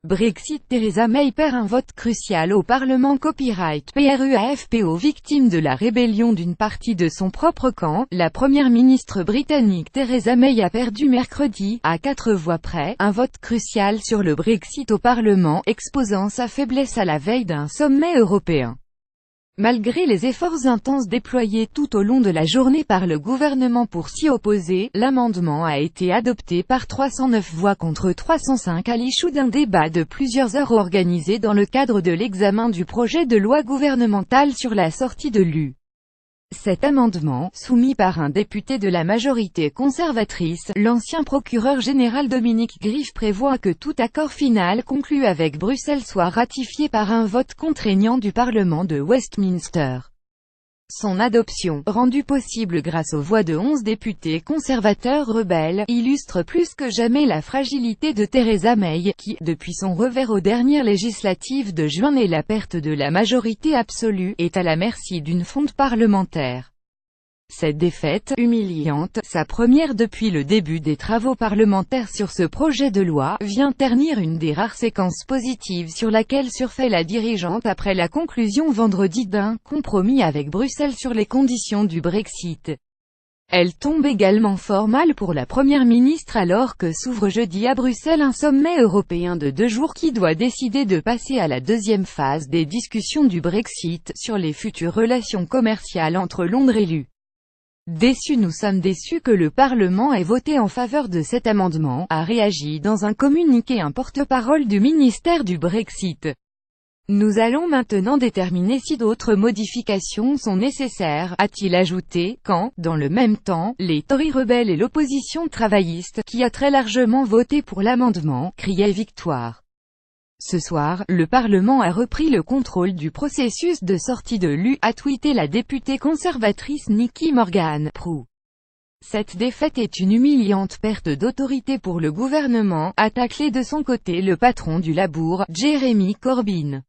Brexit. Theresa May perd un vote crucial au Parlement. Copyright PRU-AFP. Aux victimes de la rébellion d'une partie de son propre camp, la première ministre britannique Theresa May a perdu mercredi, à 4 voix près, un vote crucial sur le Brexit au Parlement, exposant sa faiblesse à la veille d'un sommet européen. Malgré les efforts intenses déployés tout au long de la journée par le gouvernement pour s'y opposer, l'amendement a été adopté par 309 voix contre 305 à l'issue d'un débat de plusieurs heures organisé dans le cadre de l'examen du projet de loi gouvernemental sur la sortie de l'UE. Cet amendement, soumis par un député de la majorité conservatrice, l'ancien procureur général Dominic Grieve, prévoit que tout accord final conclu avec Bruxelles soit ratifié par un vote contraignant du Parlement de Westminster. Son adoption, rendue possible grâce aux voix de 11 députés conservateurs rebelles, illustre plus que jamais la fragilité de Theresa May, qui, depuis son revers aux dernières législatives de juin et la perte de la majorité absolue, est à la merci d'une fronde parlementaire. Cette défaite, humiliante, sa première depuis le début des travaux parlementaires sur ce projet de loi, vient ternir une des rares séquences positives sur laquelle surfait la dirigeante après la conclusion vendredi d'un compromis avec Bruxelles sur les conditions du Brexit. Elle tombe également fort mal pour la première ministre alors que s'ouvre jeudi à Bruxelles un sommet européen de 2 jours qui doit décider de passer à la deuxième phase des discussions du Brexit, sur les futures relations commerciales entre Londres et l'UE. Nous sommes déçus que le Parlement ait voté en faveur de cet amendement, a réagi dans un communiqué un porte-parole du ministère du Brexit. Nous allons maintenant déterminer si d'autres modifications sont nécessaires, a-t-il ajouté, quand, dans le même temps, les Tories rebelles et l'opposition travailliste, qui a très largement voté pour l'amendement, criaient victoire. Ce soir, le Parlement a repris le contrôle du processus de sortie de l'UE, a tweeté la députée conservatrice Nikki Morgan-Prue. Cette défaite est une humiliante perte d'autorité pour le gouvernement, a taclé de son côté le patron du Labour, Jeremy Corbyn.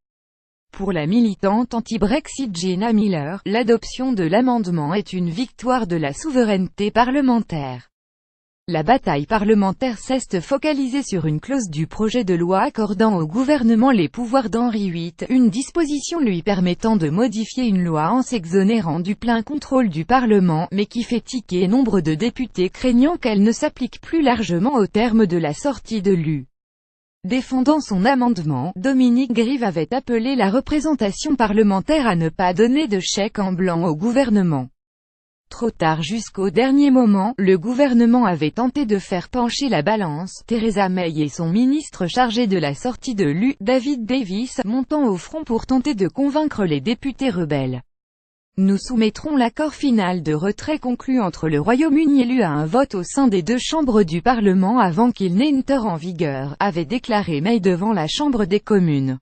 Pour la militante anti-Brexit Jenna Miller, l'adoption de l'amendement est une victoire de la souveraineté parlementaire. La bataille parlementaire s'est focalisée sur une clause du projet de loi accordant au gouvernement les pouvoirs d'Henri VIII, une disposition lui permettant de modifier une loi en s'exonérant du plein contrôle du Parlement, mais qui fait tiquer nombre de députés craignant qu'elle ne s'applique plus largement au terme de la sortie de l'UE. Défendant son amendement, Dominic Grieve avait appelé la représentation parlementaire à ne pas donner de chèque en blanc au gouvernement. Trop tard. Jusqu'au dernier moment, le gouvernement avait tenté de faire pencher la balance, Theresa May et son ministre chargé de la sortie de l'UE, David Davis, montant au front pour tenter de convaincre les députés rebelles. Nous soumettrons l'accord final de retrait conclu entre le Royaume-Uni et l'UE à un vote au sein des 2 chambres du Parlement avant qu'il n'entre en vigueur, avait déclaré May devant la Chambre des communes.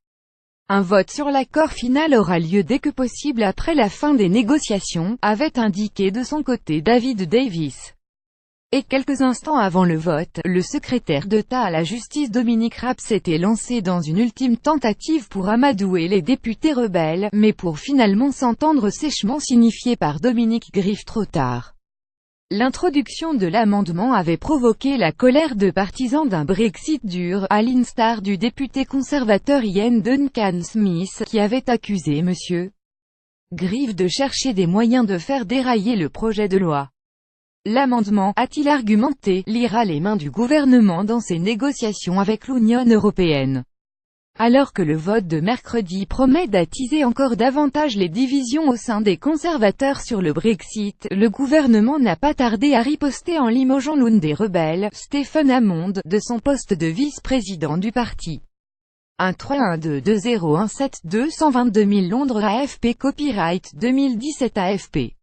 Un vote sur l'accord final aura lieu dès que possible après la fin des négociations, avait indiqué de son côté David Davis. Et quelques instants avant le vote, le secrétaire d'État à la justice Dominic Raab s'était lancé dans une ultime tentative pour amadouer les députés rebelles, mais pour finalement s'entendre sèchement signifié par Dominic Grieve trop tard. L'introduction de l'amendement avait provoqué la colère de partisans d'un Brexit dur, à l'instar du député conservateur Ian Duncan Smith, qui avait accusé M. Grieve de chercher des moyens de faire dérailler le projet de loi. L'amendement, a-t-il argumenté, liera les mains du gouvernement dans ses négociations avec l'Union européenne. Alors que le vote de mercredi promet d'attiser encore davantage les divisions au sein des conservateurs sur le Brexit, le gouvernement n'a pas tardé à riposter en limogeant l'un des rebelles, Stephen Hammond, de son poste de vice-président du parti. 1-3-1-2-2-0-1-7-222 000 Londres. AFP. Copyright 2017 AFP.